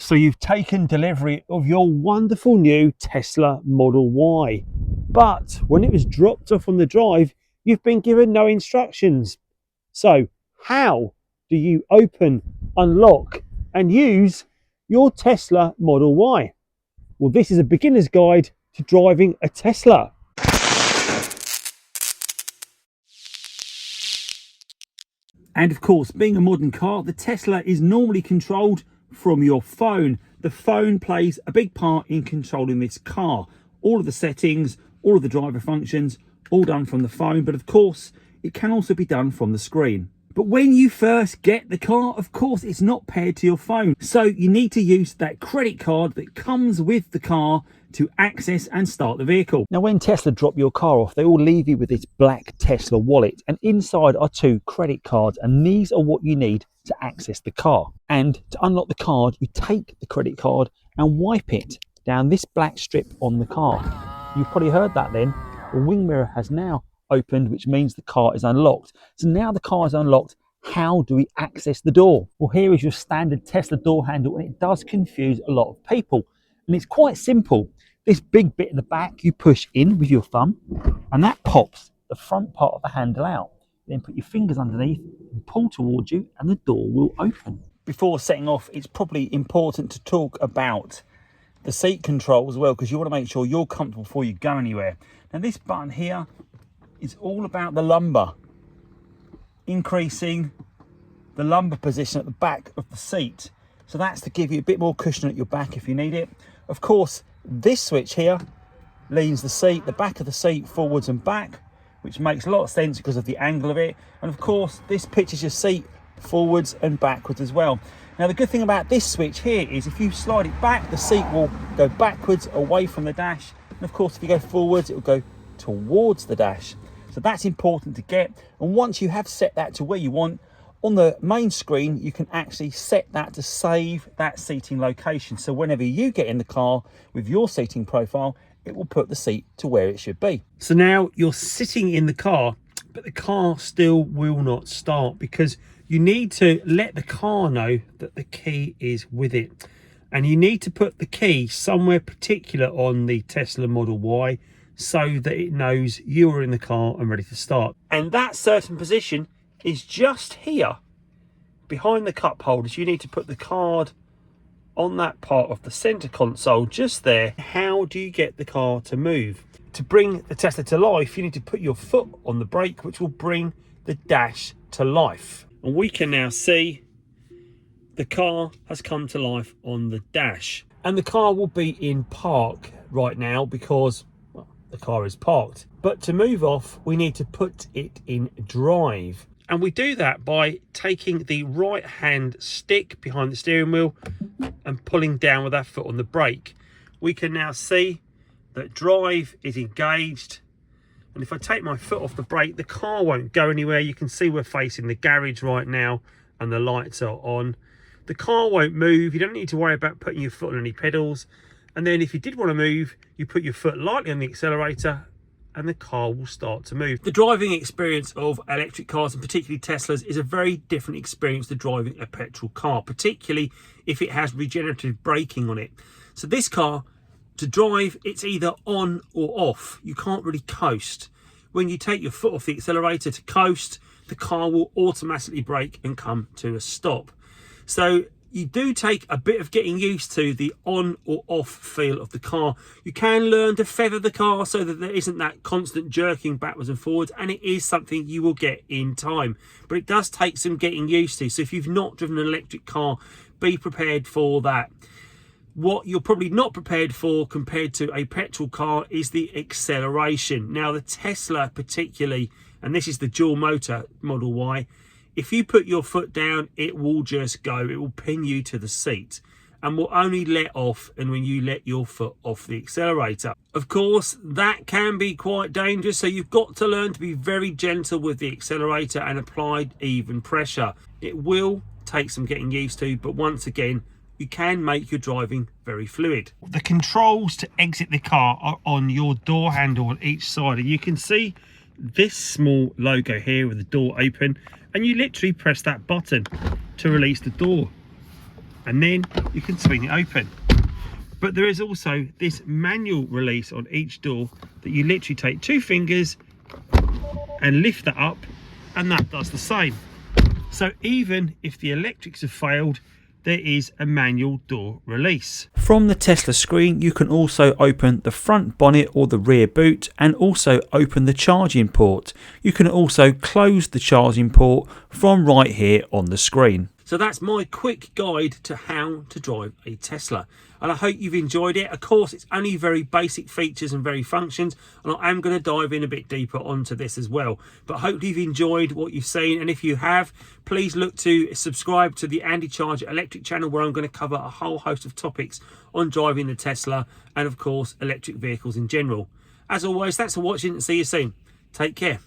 So you've taken delivery of your wonderful new Tesla Model Y. But when it was dropped off on the drive, you've been given no instructions. So how do you open, unlock and use your Tesla Model Y? Well, this is a beginner's guide to driving a Tesla. And of course, being a modern car, the Tesla is normally controlled from your phone. The phone plays a big part in controlling this car. All of the settings, all of the driver functions, all done from the phone. But of course, it can also be done from the screen. But when you first get the car, of course, it's not paired to your phone. So you need to use that credit card that comes with the car to access and start the vehicle. Now, when Tesla drop your car off, they all leave you with this black Tesla wallet, and inside are 2 credit cards, and these are what you need to access the car. And to unlock the card, you take the credit card and wipe it down this black strip on the car. You've probably heard that then. The wing mirror has now opened, which means the car is unlocked. So now the car is unlocked, how do we access the door? Well, here is your standard Tesla door handle, and it does confuse a lot of people. And it's quite simple. This big bit in the back you push in with your thumb, and that pops the front part of the handle out. Then put your fingers underneath and pull towards you, and the door will open. Before setting off, it's probably important to talk about the seat control as well, because you want to make sure you're comfortable before you go anywhere. Now, this button here is all about the lumbar, increasing the lumbar position at the back of the seat. So that's to give you a bit more cushion at your back if you need it. Of course, this switch here leans the seat, the back of the seat, forwards and back, which makes a lot of sense because of the angle of it. And of course, this pitches your seat forwards and backwards as well. Now, the good thing about this switch here is if you slide it back, the seat will go backwards away from the dash. And of course, if you go forwards, it will go towards the dash. So that's important to get. And once you have set that to where you want, on the main screen, you can actually set that to save that seating location. So whenever you get in the car with your seating profile, it will put the seat to where it should be. So now you're sitting in the car, but the car still will not start because you need to let the car know that the key is with it. And you need to put the key somewhere particular on the Tesla Model Y so that it knows you are in the car and ready to start. And that certain position is just here behind the cup holders. You need to put the card on that part of the center console just there. How do you get the car to move? To bring the Tesla to life, you need to put your foot on the brake, which will bring the dash to life. And we can now see the car has come to life on the dash. And the car will be in park right now because the car is parked. But to move off, we need to put it in drive. And we do that by taking the right hand stick behind the steering wheel and pulling down with our foot on the brake. We can now see that drive is engaged. And if I take my foot off the brake, the car won't go anywhere. You can see we're facing the garage right now and the lights are on. The car won't move. You don't need to worry about putting your foot on any pedals. And then if you did want to move, you put your foot lightly on the accelerator and the car will start to move. The driving experience of electric cars, and particularly Teslas, is a very different experience to driving a petrol car, particularly if it has regenerative braking on it. So this car, to drive, it's either on or off. You can't really coast. When you take your foot off the accelerator to coast, the car will automatically brake and come to a stop. So you do take a bit of getting used to the on or off feel of the car. You can learn to feather the car so that there isn't that constant jerking backwards and forwards, and it is something you will get in time. But it does take some getting used to. So if you've not driven an electric car, be prepared for that. What you're probably not prepared for compared to a petrol car is the acceleration. Now, the Tesla particularly, and this is the dual motor Model Y, if you put your foot down, it will just go. It will pin you to the seat and will only let off and when you let your foot off the accelerator. Of course, that can be quite dangerous, so you've got to learn to be very gentle with the accelerator and apply even pressure. It will take some getting used to, but once again, you can make your driving very fluid. The controls to exit the car are on your door handle on each side, and you can see this small logo here with the door open, and you literally press that button to release the door. and then you can swing it open. But there is also this manual release on each door that you literally take 2 fingers and lift that up, and that does the same. So even if the electrics have failed, there is a manual door release. From the Tesla screen, you can also open the front bonnet or the rear boot, and also open the charging port. You can also close the charging port from right here on the screen. So that's my quick guide to how to drive a Tesla, and I hope you've enjoyed it. Of course, it's only very basic features and very functions, and I am going to dive in a bit deeper onto this as well. But hopefully you've enjoyed what you've seen, and if you have, please look to subscribe to the Andycharger electric channel, where I'm going to cover a whole host of topics on driving the Tesla and of course electric vehicles in general. As always, thanks for watching and see you soon. Take care.